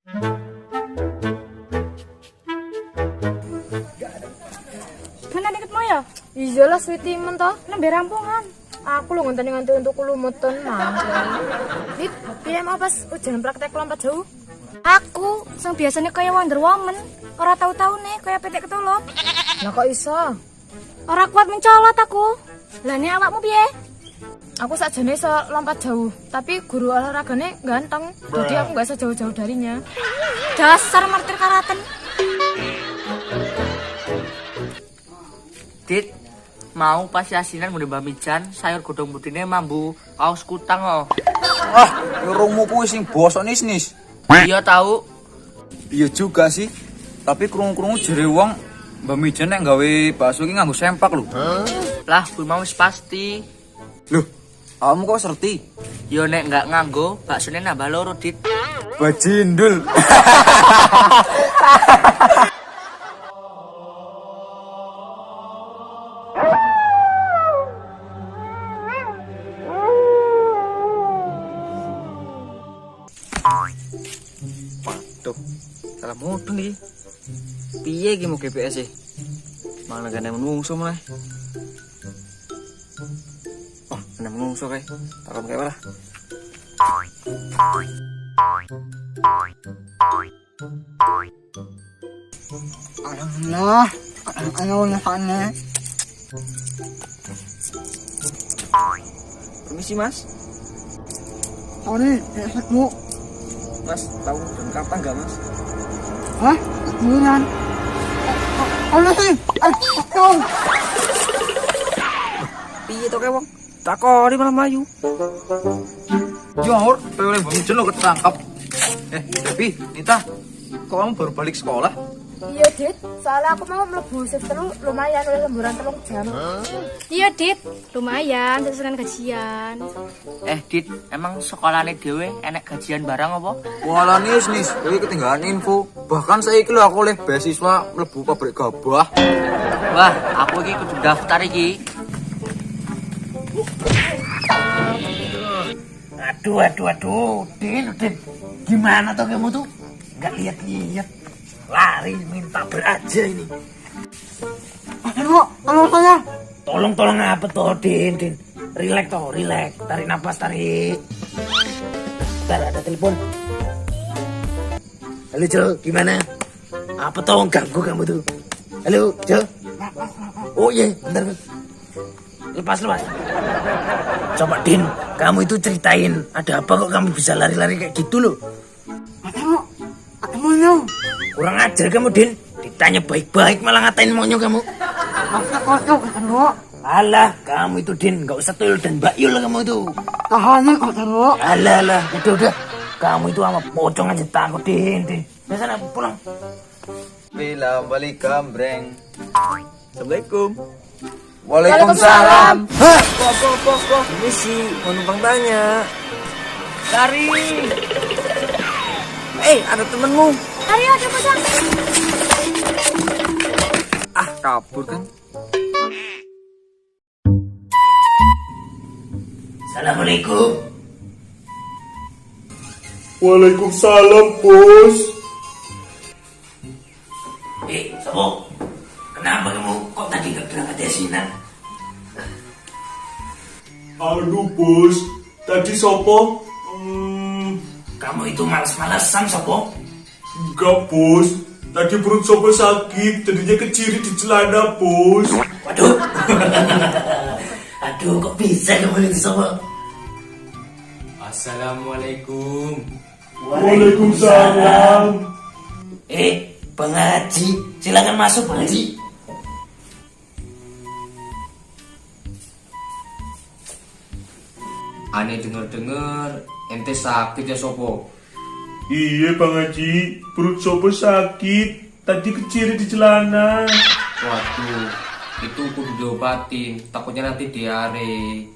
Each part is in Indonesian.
Mana dikit mau ya? Iyalah sweetie men toh, nembe rampungan. Aku lo ngenteni nganti untuk kulumutan mah. Dit, piye mau pas ujian praktek lompat jauh? Aku sing biasanya kayak Wonder Woman, ora tahu-tahu nih kayak petek ketulung. Lah kok iso? Ora kuat mencolot aku. Lah nih awakmu piye? Aku sakjane iso lompat jauh, tapi guru olahragane ganteng. Jadi aku gak iso jauh-jauh darinya. Dasar martir karaten. Dit, mau pas asinan ngundang Mbak Mijan, sayur godhong putihne mambu kaos kutang oh. Ah, irungmu kuwi sing bosok nis-nis. Iya tahu. Iya juga sih. Tapi krungu-krungu jere wong Mbak Mijan nek gawe bakso iki nganggo sempak lho. Lah, kuwi mau wis pasti. Loh, kamu kok serti? Yo nek nggak nganggo, baksone nambah loro, Dit. Bajindul. Waduh, salah mudeng iki. Piye iki mau GPS e? Malah gak ada menungso malah. Oh, ada menungso kae. Takon kae ora. Allah, ano na sana? Permisi, Mas. Sorry, mo. Mas, tahu jam kapan enggak, Mas? Hah? Yan. Ano sih? Ako. Piye to kae wong? Takoni malah mlayu. Jor, pewe Mbak Mijan lo ketangkap. Tapi Nita, kok kamu baru balik sekolah? Iya Dit, soalnya aku mau mlebu shift telu lumayan oleh lemburan 3 jam. Iya Dit, lumayan sesuai gajian. Dit, emang sekolahane dhewe enek gajian barang apa? Walah nis, kowe ketinggalan info. Bahkan saiki lho aku oleh beasiswa mlebu pabrik gabah. Wah, aku iki kudu daftar iki. Aduh, Din. Gimana toh kamu tuh? Nggak lihat-lihat. Lari minta beraja ini. Ano saya? Tolong apa toh, Din? Relax. Tarik nafas, tarik. Bentar, ada telepon. Halo, Jo. Gimana? Apa toh ganggu kamu tuh? Halo, Jo. Oh iya, bentar. Lepas. Coba, Din. Kamu itu ceritain. Ada apa kok kamu bisa lari-lari kayak gitu loh? Ano na? Kurang ajar kamu, Din. Ditanya baik-baik malah ngatain maunya kamu. Ano? Alah, kamu itu, Din. Gak usah tuyul dan bayul kamu itu. Tahanan ko ano? Alah. Udah. Kamu itu sama pocong aja takut, Din. Udah sana, pulang. Bila balik gambreng. Assalamualaikum. Waalaikumsalam. Hah? Kok. Ini sih mau numpang tanya. Lari. Ada temenmu. Ayo ada pasang. Ah, kabur kan. Assalamualaikum. Waalaikumsalam, Bos. Sobo. Kenapa kamu kok tadi gak berangkat asinan? Aduh, Bos. Tadi sopo? Kamu itu malas-malesan, Sobo. Enggak, Bos. Tadi perut sopo sakit, jadinya keciri di celana, Bos. Waduh. Aduh, kok bisa kamu itu, Sobo? Assalamualaikum. Waalaikumsalam. Bang Haji. Silakan masuk, Bang Haji. Aneh denger-denger ente sakit ya Sopo. Iya, Bang Haji. Perut sopo sakit. Tadi keciri di celana. Waduh, itu kudu diobatin. Takutnya nanti diare.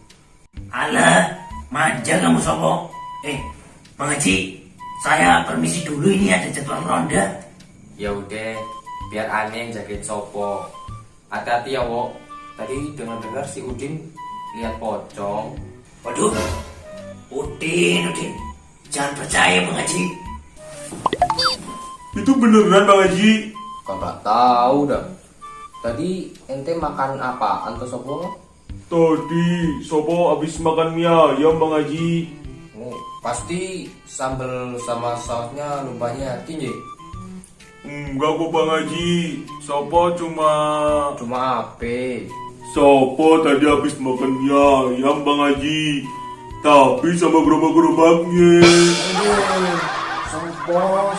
Alah, manja kamu, Sobo. Bang Haji, saya permisi dulu, ini ada jadwal ronda. Ya udah, biar aneh yang jagain Sopo. Hati-hati ya, Wok. Tadi dengar-dengar si Udin lihat pocong. Waduh, Udin. Jangan percaya, Bang Haji. Itu beneran Bang Haji? Kagak tahu dah. Tadi ente makan apaan tuh sopo? Tadi sopo abis makan mie ayam Bang Haji. Oh, pasti sambal sama sausnya lupa nyiapin ya. Enggak kok Bang Haji. Sopo cuma Apa? Sopo tadi habis makan mie ayam Bang Haji. Tapi sama gerobak-gerobaknya.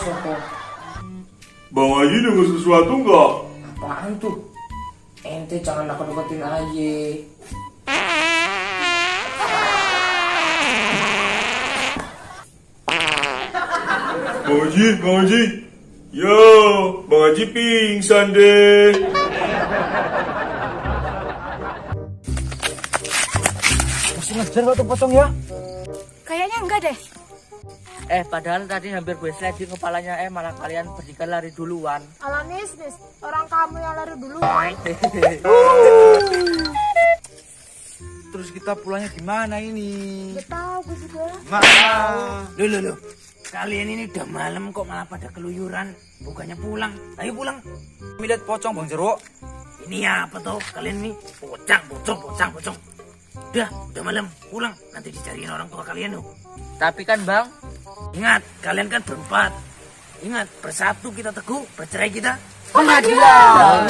Sopo. Bang Haji denger sesuatu nggak? Apaan tuh? Ente jangan nakut-nakutin aja. Bang Haji. Yo, Bang Haji pingsan deh. Masih ngejar waktu potong ya? Kayaknya enggak deh. Padahal tadi hampir gue sliding kepalanya, malah kalian bertiga lari duluan. Ala nis, orang kamu yang lari dulu. Terus kita pulangnya gimana ini? Gak tahu gue juga. Loh. Kalian ini udah malam kok malah pada keluyuran. Bukannya pulang. Ayo pulang. Milet pocong Bang Jero. Ini apa tuh? Kalian nih pocong. Udah malam. Pulang. Nanti dicariin orang tua kalian tuh. Tapi kan bang, Ingat, kalian kan berempat. Ingat, bersatu kita teguh, bercerai kita Pengadilan.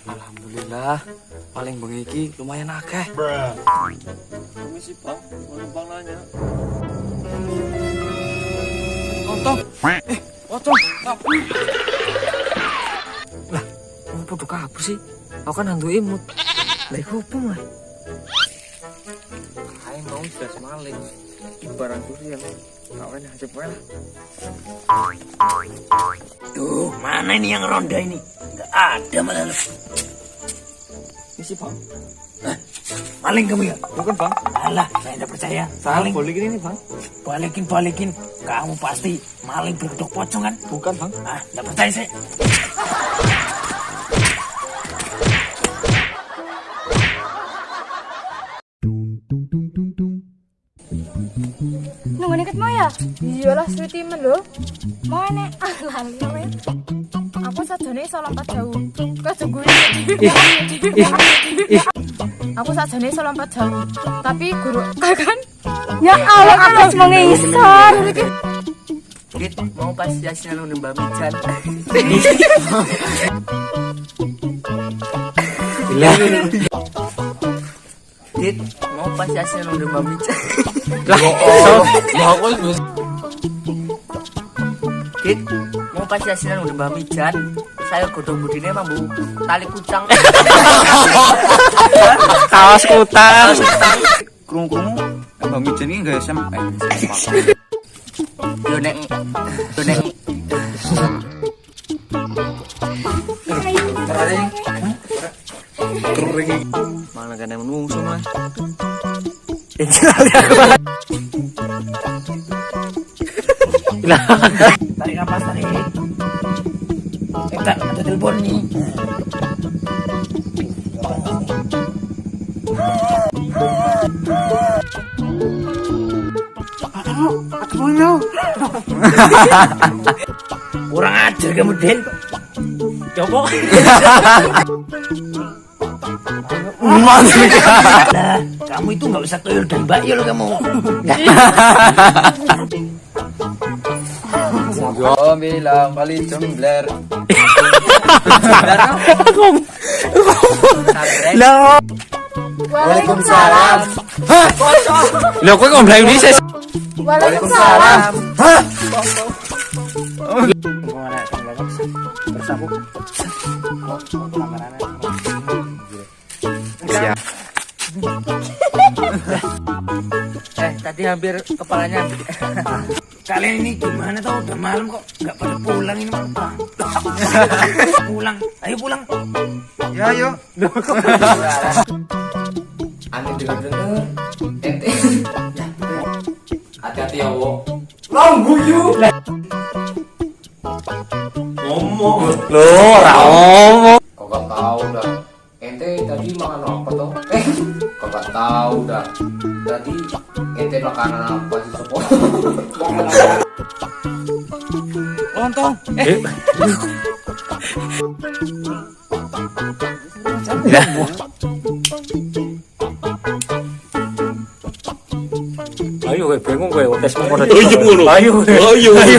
Alhamdulillah, paling bengi iki lumayan akeh. Permisi Bang, mau nanya. Potong. Potong. Lah, mau podo kabur sih? Aku kan hantu imut. Lah iku opo mah? Kae mau jelas maling. Di barang curian. Kawan aja poe lah. Tuh, mana ini yang ronda ini? Nggak ada malah lu. Misi Bang. Maling kamu ya? Bukan Bang. Alah, saya tidak percaya. Saling balikin ini Bang. Balikin. Kamu pasti maling berkedok pocong kan? Bukan Bang. Ah, tidak percaya saya. Nunggu deket mau ya? Iyalah sweetie men lho. Mau nek lali kowe. Aku sajane iso lompat jauh. Kejenggu. Aku sajane iso lompat jauh. Tapi guru kan. Ya Allah kan wis mau ngisor. Dit, mau pas yasinan udah Mbak Mijan. Dit, mau pas yasinan udah Mbak Mijan. Dit, mau pas yasinan udah Mbak Mijan. Saya godong budine emang bu tali kucang. Kaos kutang. Krung-krung Bang Mijan ini gak SMP. Yo nek. Kering. Mana kan yang menungso mah. Tarik nafas, tarik. Tak, ada telepon nih. Aduh, Kurang ajar kamu, Den. Coba. Lah, kamu itu nggak usah tuyul dan bayul kamu. Yo bilang kali jembler. Waalaikumsalam. Lah kowe ngomong Indonesia. Waalaikumsalam. Tadi hampir kepalanya. Kalian ini gimana tau? Udah malam kok nggak pada pulang ini malam. Pulang, ayo pulang. Ya ayo. Aneh denger ente. Hati-hati ya wo. Langguyu. Ngomong. Loh, ora ngomong. Kok udah. Tadi ente makanan apa sih sopo? Lontong. Ayo gue bingung gue tes nomor. Ayo, Ayo. ayo, ayo,